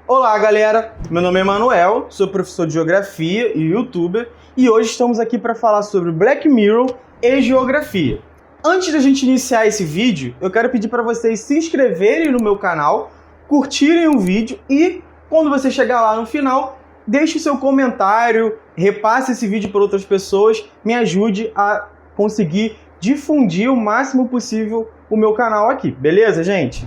Olá, galera! Meu nome é Manuel, sou professor de Geografia e YouTuber, e hoje estamos aqui para falar sobre Black Mirror e Geografia. Antes da gente iniciar esse vídeo, eu quero pedir para vocês se inscreverem no meu canal, curtirem o vídeo e, quando você chegar lá no final, deixe o seu comentário, repasse esse vídeo para outras pessoas, me ajude a conseguir difundir o máximo possível o meu canal aqui, beleza, gente?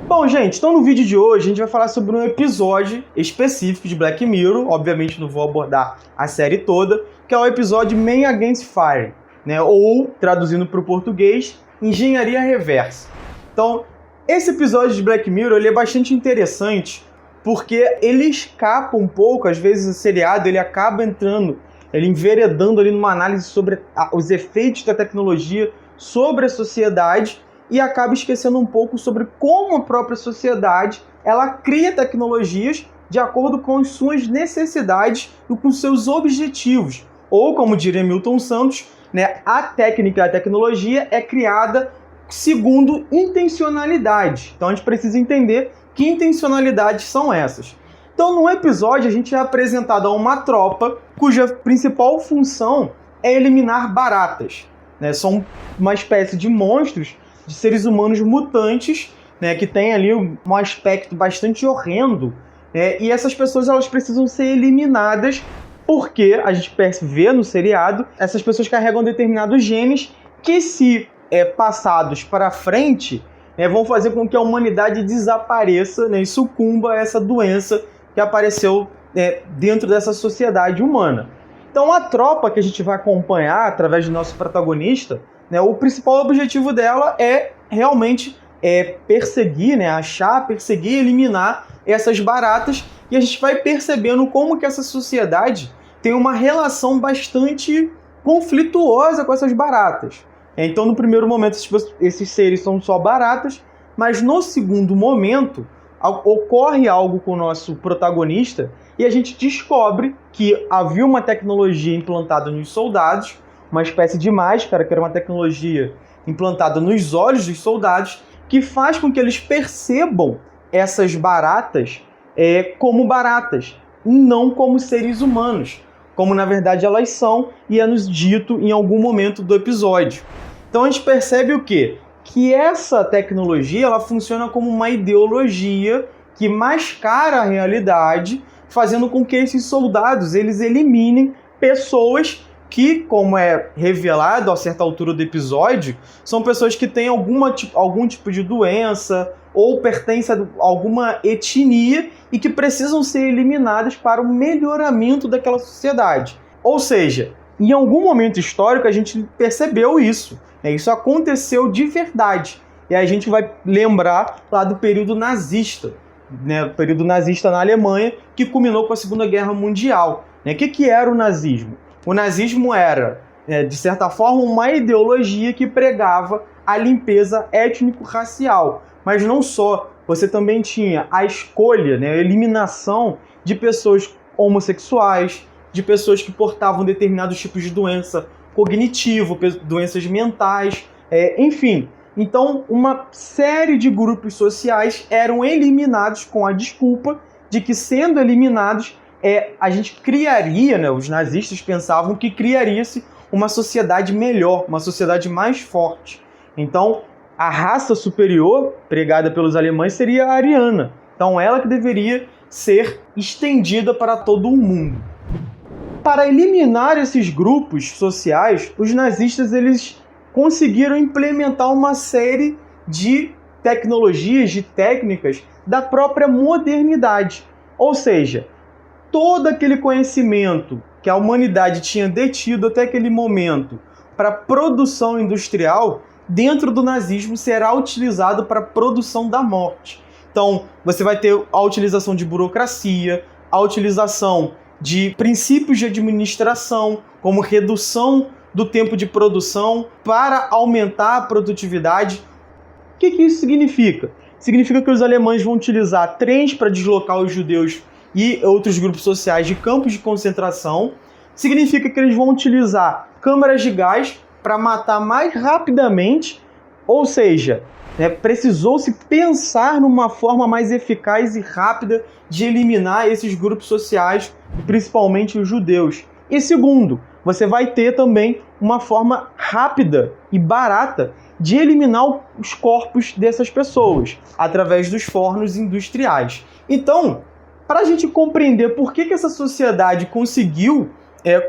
Bom, gente, então no vídeo de hoje a gente vai falar sobre um episódio específico de Black Mirror, obviamente não vou abordar a série toda, que é o episódio Man Against Fire, né? Ou, traduzindo para o português, Engenharia Reversa. Então, esse episódio de Black Mirror ele é bastante interessante porque ele escapa um pouco, às vezes o seriado ele acaba ele enveredando ali numa análise sobre os efeitos da tecnologia sobre a sociedade, e acaba esquecendo um pouco sobre como a própria sociedade ela cria tecnologias de acordo com as suas necessidades e com seus objetivos. Ou, como diria Milton Santos, né, a técnica e a tecnologia é criada segundo intencionalidade. Então a gente precisa entender que intencionalidades são essas. Então no episódio a gente é apresentado a uma tropa cuja principal função é eliminar baratas, né? São uma espécie de monstros, de seres humanos mutantes, né, que tem ali um aspecto bastante horrendo, né, e essas pessoas elas precisam ser eliminadas porque a gente vê no seriado, essas pessoas carregam determinados genes que, se passados para frente, né, vão fazer com que a humanidade desapareça, né, e sucumba a essa doença que apareceu dentro dessa sociedade humana. Então a tropa que a gente vai acompanhar através do nosso protagonista, né, o principal objetivo dela é realmente perseguir, né, perseguir, eliminar essas baratas, e a gente vai percebendo como que essa sociedade tem uma relação bastante conflituosa com essas baratas. Então, no primeiro momento, esses seres são só baratas, mas no segundo momento, ocorre algo com o nosso protagonista e a gente descobre que havia uma tecnologia implantada nos soldados, uma espécie de máscara, que era uma tecnologia implantada nos olhos dos soldados, que faz com que eles percebam essas baratas como baratas, e não como seres humanos, como na verdade elas são, e é nos dito em algum momento do episódio. Então a gente percebe o quê? Que essa tecnologia ela funciona como uma ideologia que mascara a realidade, fazendo com que esses soldados eles eliminem pessoas que, como é revelado a certa altura do episódio, são pessoas que têm algum tipo de doença ou pertencem a alguma etnia e que precisam ser eliminadas para o melhoramento daquela sociedade. Ou seja, em algum momento histórico a gente percebeu isso. Isso aconteceu de verdade. E aí a gente vai lembrar lá do período nazista, né? O período nazista na Alemanha, que culminou com a Segunda Guerra Mundial. O que era o nazismo? O nazismo era, de certa forma, uma ideologia que pregava a limpeza étnico-racial. Mas não só, você também tinha a escolha, né, a eliminação de pessoas homossexuais, de pessoas que portavam determinados tipos de doença cognitivo, doenças mentais, enfim. Então, uma série de grupos sociais eram eliminados com a desculpa de que, sendo eliminados, a gente criaria, né, os nazistas pensavam que criaria-se uma sociedade melhor, uma sociedade mais forte. Então, a raça superior pregada pelos alemães seria a ariana. Então, ela que deveria ser estendida para todo o mundo. Para eliminar esses grupos sociais, os nazistas eles conseguiram implementar uma série de tecnologias, de técnicas da própria modernidade. Ou seja, todo aquele conhecimento que a humanidade tinha detido até aquele momento para produção industrial, dentro do nazismo será utilizado para a produção da morte. Então, você vai ter a utilização de burocracia, a utilização de princípios de administração, como redução do tempo de produção para aumentar a produtividade. O que isso significa? Significa que os alemães vão utilizar trens para deslocar os judeus e outros grupos sociais de campos de concentração. Significa que eles vão utilizar câmaras de gás para matar mais rapidamente Ou seja, precisou-se pensar numa forma mais eficaz e rápida de eliminar esses grupos sociais, principalmente os judeus. E segundo, você vai ter também uma forma rápida e barata de eliminar os corpos dessas pessoas, através dos fornos industriais. Então, para a gente compreender por que essa sociedade conseguiu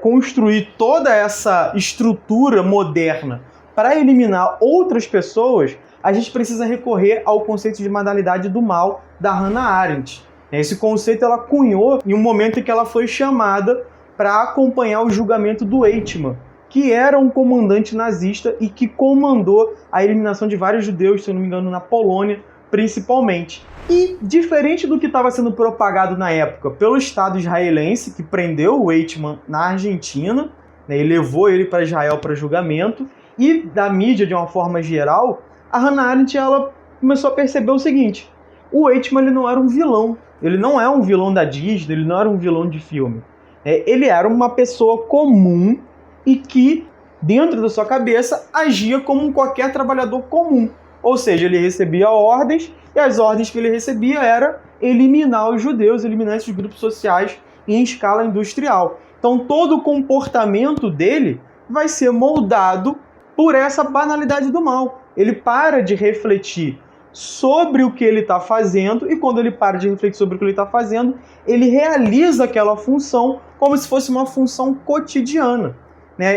construir toda essa estrutura moderna para eliminar outras pessoas, a gente precisa recorrer ao conceito de modalidade do mal da Hannah Arendt. Esse conceito ela cunhou em um momento em que ela foi chamada para acompanhar o julgamento do Eichmann, que era um comandante nazista e que comandou a eliminação de vários judeus, se eu não me engano, na Polônia, principalmente. E, diferente do que estava sendo propagado na época pelo Estado israelense, que prendeu o Eichmann na Argentina, e levou ele para Israel para julgamento, e da mídia de uma forma geral, a Hannah Arendt ela começou a perceber o seguinte: o Eichmann ele não era um vilão, ele não é um vilão da Disney, ele não era um vilão de filme. Ele era uma pessoa comum e que, dentro da sua cabeça, agia como qualquer trabalhador comum. Ou seja, ele recebia ordens, e as ordens que ele recebia era eliminar os judeus, eliminar esses grupos sociais em escala industrial. Então, todo o comportamento dele vai ser moldado por essa banalidade do mal. Ele para de refletir sobre o que ele está fazendo, e quando ele para de refletir sobre o que ele está fazendo, ele realiza aquela função como se fosse uma função cotidiana.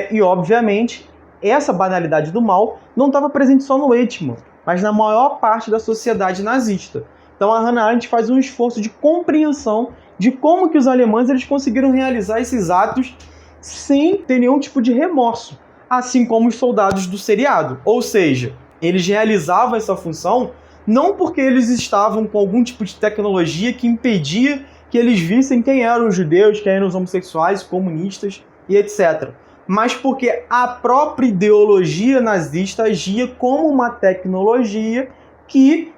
E, obviamente, essa banalidade do mal não estava presente só no Eichmann, mas na maior parte da sociedade nazista. Então a Hannah Arendt faz um esforço de compreensão de como que os alemães eles conseguiram realizar esses atos sem ter nenhum tipo de remorso, assim como os soldados do seriado. Ou seja, eles realizavam essa função não porque eles estavam com algum tipo de tecnologia que impedia que eles vissem quem eram os judeus, quem eram os homossexuais, comunistas e etc., mas porque a própria ideologia nazista agia como uma tecnologia que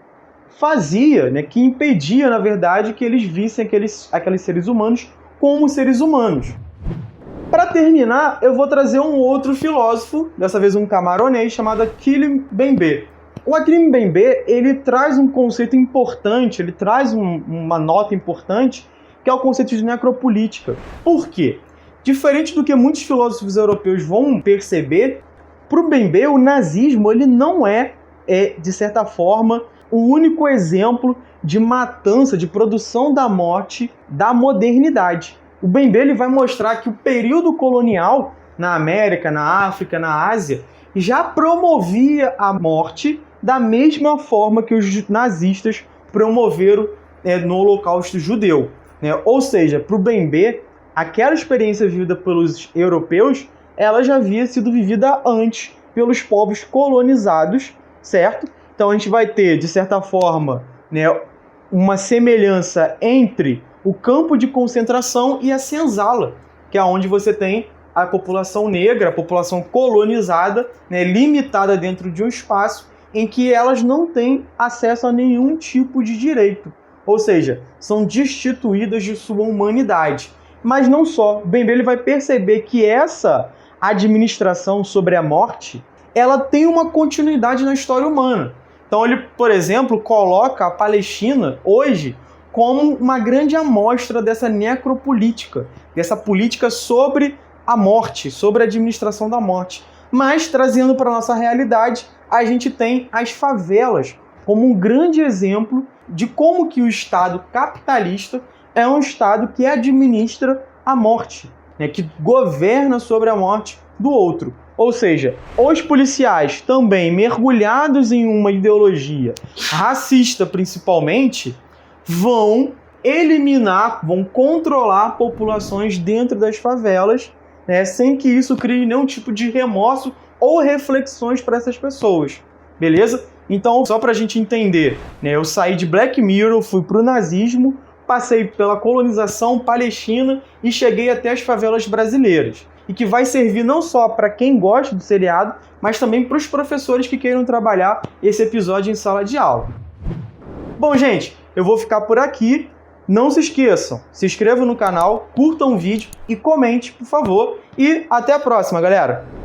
fazia, que impedia, na verdade, que eles vissem aqueles seres humanos como seres humanos. Para terminar, eu vou trazer um outro filósofo, dessa vez um camaronês, chamado Achille Mbembe. O Achille Mbembe, ele traz um conceito importante, ele traz uma nota importante, que é o conceito de necropolítica. Por quê? Diferente do que muitos filósofos europeus vão perceber, para o Mbembe, o nazismo ele não é, de certa forma, o único exemplo de matança, de produção da morte da modernidade. O Mbembe ele vai mostrar que o período colonial na América, na África, na Ásia, já promovia a morte da mesma forma que os nazistas promoveram no Holocausto judeu. Ou seja, para o Mbembe, aquela experiência vivida pelos europeus, ela já havia sido vivida antes pelos povos colonizados, certo? Então a gente vai ter, de certa forma, uma semelhança entre o campo de concentração e a senzala, que é onde você tem a população negra, a população colonizada, limitada dentro de um espaço em que elas não têm acesso a nenhum tipo de direito. Ou seja, são destituídas de sua humanidade. Mas não só. Mbembe ele vai perceber que essa administração sobre a morte, ela tem uma continuidade na história humana. Então ele, por exemplo, coloca a Palestina hoje como uma grande amostra dessa necropolítica, dessa política sobre a morte, sobre a administração da morte. Mas, trazendo para a nossa realidade, a gente tem as favelas como um grande exemplo de como que o Estado capitalista é um Estado que administra a morte, que governa sobre a morte do outro. Ou seja, os policiais também mergulhados em uma ideologia racista principalmente, vão eliminar, vão controlar populações dentro das favelas, sem que isso crie nenhum tipo de remorso ou reflexões para essas pessoas, beleza? Então, só para a gente entender, eu saí de Black Mirror, fui para o nazismo, passei pela colonização palestina e cheguei até as favelas brasileiras. E que vai servir não só para quem gosta do seriado, mas também para os professores que queiram trabalhar esse episódio em sala de aula. Bom, gente, eu vou ficar por aqui. Não se esqueçam, se inscrevam no canal, curtam o vídeo e comente, por favor. E até a próxima, galera!